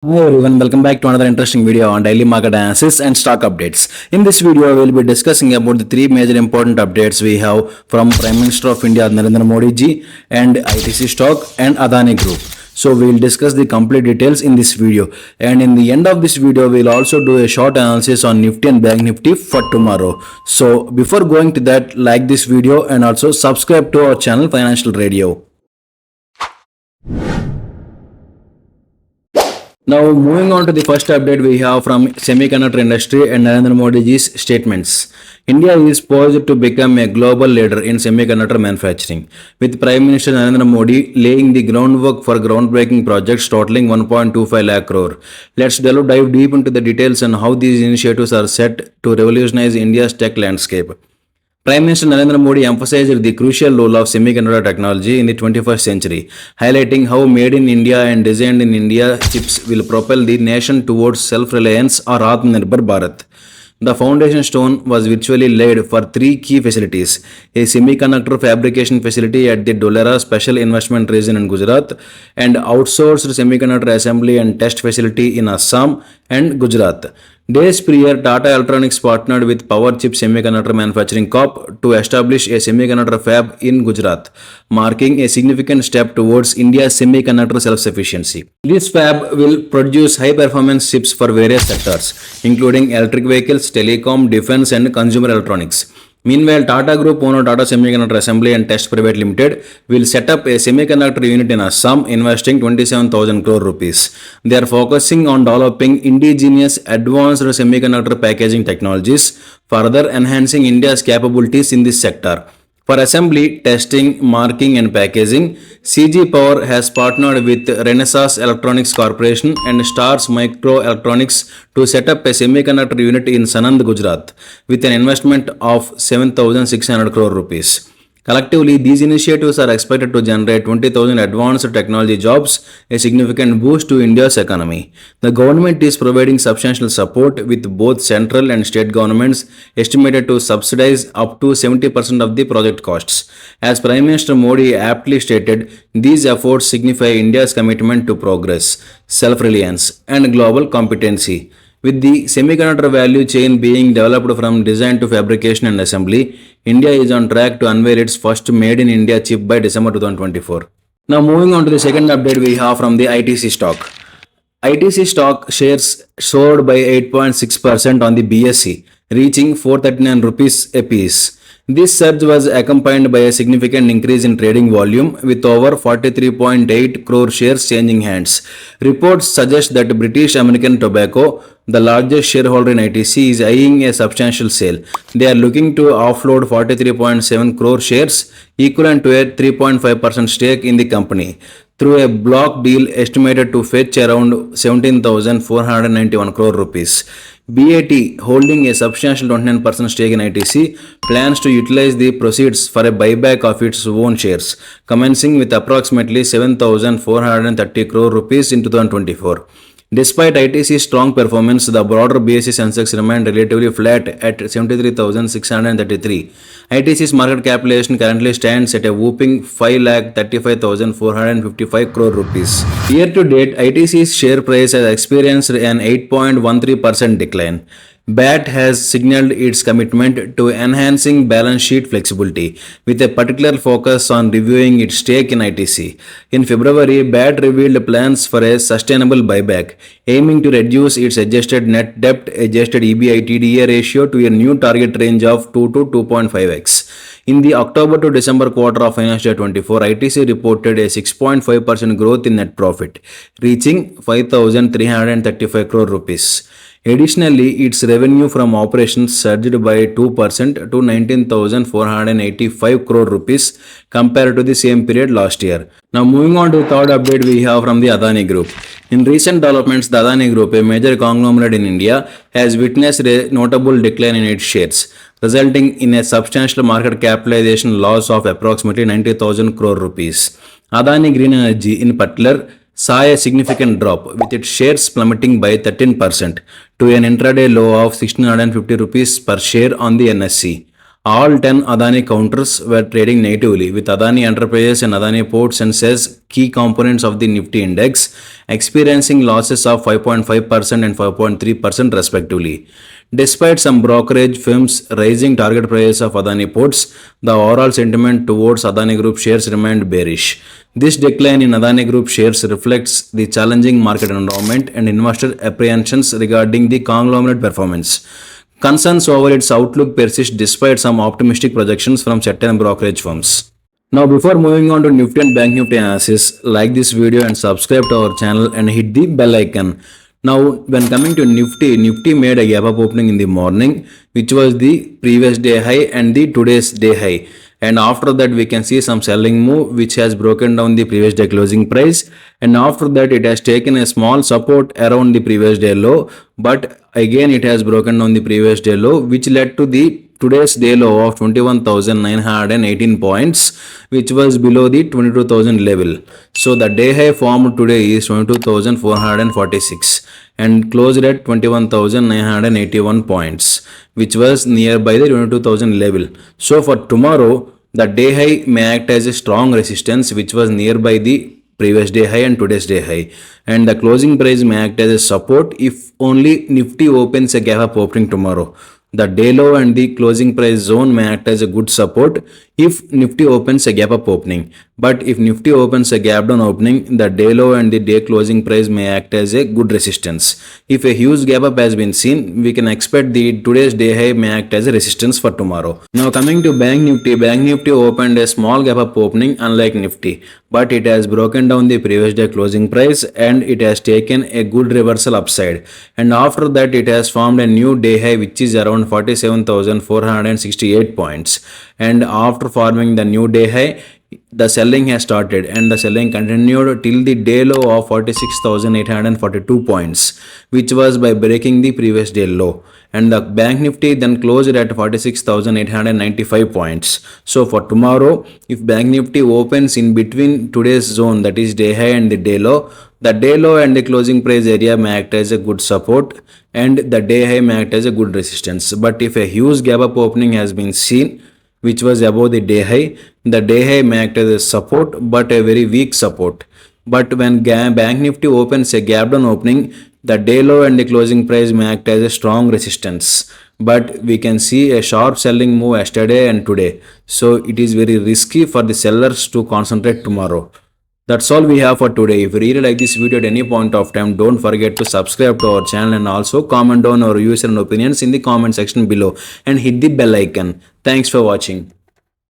Hi everyone, welcome back to another interesting video on daily market analysis and stock updates. In this video, we will be discussing about the three major important updates we have from Prime Minister of India Narendra Modi ji and ITC Stock and Adani Group. So we will discuss the complete details in this video. And in the end of this video, we will also do a short analysis on Nifty and Bank Nifty for tomorrow. So before going to that, like this video and also subscribe to our channel Financial Radio. Now moving on to the first update we have from semiconductor industry and Narendra Modi ji's statements. India is poised to become a global leader in semiconductor manufacturing, with Prime Minister Narendra Modi laying the groundwork for groundbreaking projects totaling 1.25 lakh crore. Let's dive deep into the details on how these initiatives are set to revolutionize India's tech landscape. Prime Minister Narendra Modi emphasized the crucial role of semiconductor technology in the 21st century, highlighting how made in India and designed in India chips will propel the nation towards self-reliance or Atmanirbhar Bharat. The foundation stone was virtually laid for three key facilities: a semiconductor fabrication facility at the Dholera Special Investment Region in Gujarat, and outsourced semiconductor assembly and test facility in Assam and Gujarat. Days prior, Tata Electronics partnered with Power Chip Semiconductor Manufacturing Corp to establish a semiconductor fab in Gujarat, marking a significant step towards India's semiconductor self-sufficiency. This fab will produce high-performance chips for various sectors, including electric vehicles, telecom, defense, and consumer electronics. Meanwhile, Tata Group owner Tata Semiconductor Assembly and Test Private Limited will set up a semiconductor unit in Assam, investing 27,000 crore rupees. They are focusing on developing indigenous advanced semiconductor packaging technologies, further enhancing India's capabilities in this sector. For assembly, testing, marking and packaging, CG Power has partnered with Renesas Electronics Corporation and Stars Microelectronics to set up a semiconductor unit in Sanand, Gujarat, with an investment of 7,600 crore rupees. Collectively, these initiatives are expected to generate 20,000 advanced technology jobs, a significant boost to India's economy. The government is providing substantial support, with both central and state governments estimated to subsidize up to 70% of the project costs. As Prime Minister Modi aptly stated, these efforts signify India's commitment to progress, self-reliance, and global competency. With the semiconductor value chain being developed from design to fabrication and assembly, India is on track to unveil its first made in India chip by December 2024. Now moving on to the second update we have from the ITC stock. ITC stock shares soared by 8.6% on the BSE, reaching 439 rupees a piece. This surge was accompanied by a significant increase in trading volume, with over 43.8 crore shares changing hands. Reports suggest that British American Tobacco, the largest shareholder in ITC, is eyeing a substantial sale. They are looking to offload 43.7 crore shares, equivalent to a 3.5% stake in the company, through a block deal estimated to fetch around 17,491 crore rupees. BAT, holding a substantial 29% stake in ITC, plans to utilize the proceeds for a buyback of its own shares, commencing with approximately 7,430 crore rupees in 2024. Despite ITC's strong performance, the broader BSE Sensex remained relatively flat at 73,633. ITC's market capitalization currently stands at a whopping 5,35,455 crore rupees. Year to date, ITC's share price has experienced an 8.13% decline. BAT has signaled its commitment to enhancing balance sheet flexibility, with a particular focus on reviewing its stake in ITC. In February, BAT revealed plans for a sustainable buyback, aiming to reduce its adjusted net debt adjusted EBITDA ratio to a new target range of 2 to 2.5x. In the October to December quarter of financial year 24, ITC reported a 6.5% growth in net profit, reaching 5,335 crore rupees. Additionally, its revenue from operations surged by 2% to 19,485 crore rupees compared to the same period last year. Now moving on to the third update we have from the Adani Group. In recent developments, the Adani Group, a major conglomerate in India, has witnessed a notable decline in its shares, resulting in a substantial market capitalization loss of approximately 90,000 crore rupees. Adani Green Energy, in particular, saw a significant drop, with its shares plummeting by 13% to an intraday low of 1,650 rupees per share on the NSE. All 10 Adani counters were trading negatively, with Adani Enterprises and Adani Ports and Cess key components of the Nifty index experiencing losses of 5.5% and 5.3% respectively. Despite some brokerage firms raising target prices of Adani Ports, the overall sentiment towards Adani Group shares remained bearish. This decline in Adani Group shares reflects the challenging market environment and investor apprehensions regarding the conglomerate performance. Concerns over its outlook persist despite some optimistic projections from certain brokerage firms. Now, before moving on to Nifty and Bank Nifty analysis, like this video and subscribe to our channel and hit the bell icon. Now, when coming to Nifty, Nifty made a gap up opening in the morning, which was the previous day high and the today's day high. And after that, we can see some selling move, which has broken down the previous day closing price. And after that, it has taken a small support around the previous day low, but again, it has broken down the previous day low, which led to the today's day low of 21,918 points, which was below the 22,000 level. So the day high formed today is 22,446 and closed at 21,981 points, which was nearby the 22,000 level. So for tomorrow, the day high may act as a strong resistance, which was nearby the previous day high and today's day high, and the closing price may act as a support if only Nifty opens a gap up opening tomorrow. The day low and the closing price zone may act as a good support if Nifty opens a gap up opening. But if Nifty opens a gap down opening, the day low and the day closing price may act as a good resistance. If a huge gap up has been seen, we can expect the today's day high may act as a resistance for tomorrow. Now coming to Bank Nifty opened a small gap up opening unlike Nifty, but it has broken down the previous day closing price and it has taken a good reversal upside. And after that, it has formed a new day high, which is around 47,468 points. And after forming the new day high, the selling has started and the selling continued till the day low of 46,842 points, which was by breaking the previous day low. And the Bank Nifty then closed at 46,895 points. So for tomorrow, if Bank Nifty opens in between today's zone, that is day high and the day low and the closing price area may act as a good support and the day high may act as a good resistance. But if a huge gap up opening has been seen, which was above the day high may act as a support, but a very weak support. But when Bank Nifty opens a gap down opening, the day low and the closing price may act as a strong resistance. But we can see a sharp selling move yesterday and today. So it is very risky for the sellers to concentrate tomorrow. That's all we have for today. If you really like this video at any point of time, don't forget to subscribe to our channel and also comment on our views and opinions in the comment section below and hit the bell icon. Thanks for watching.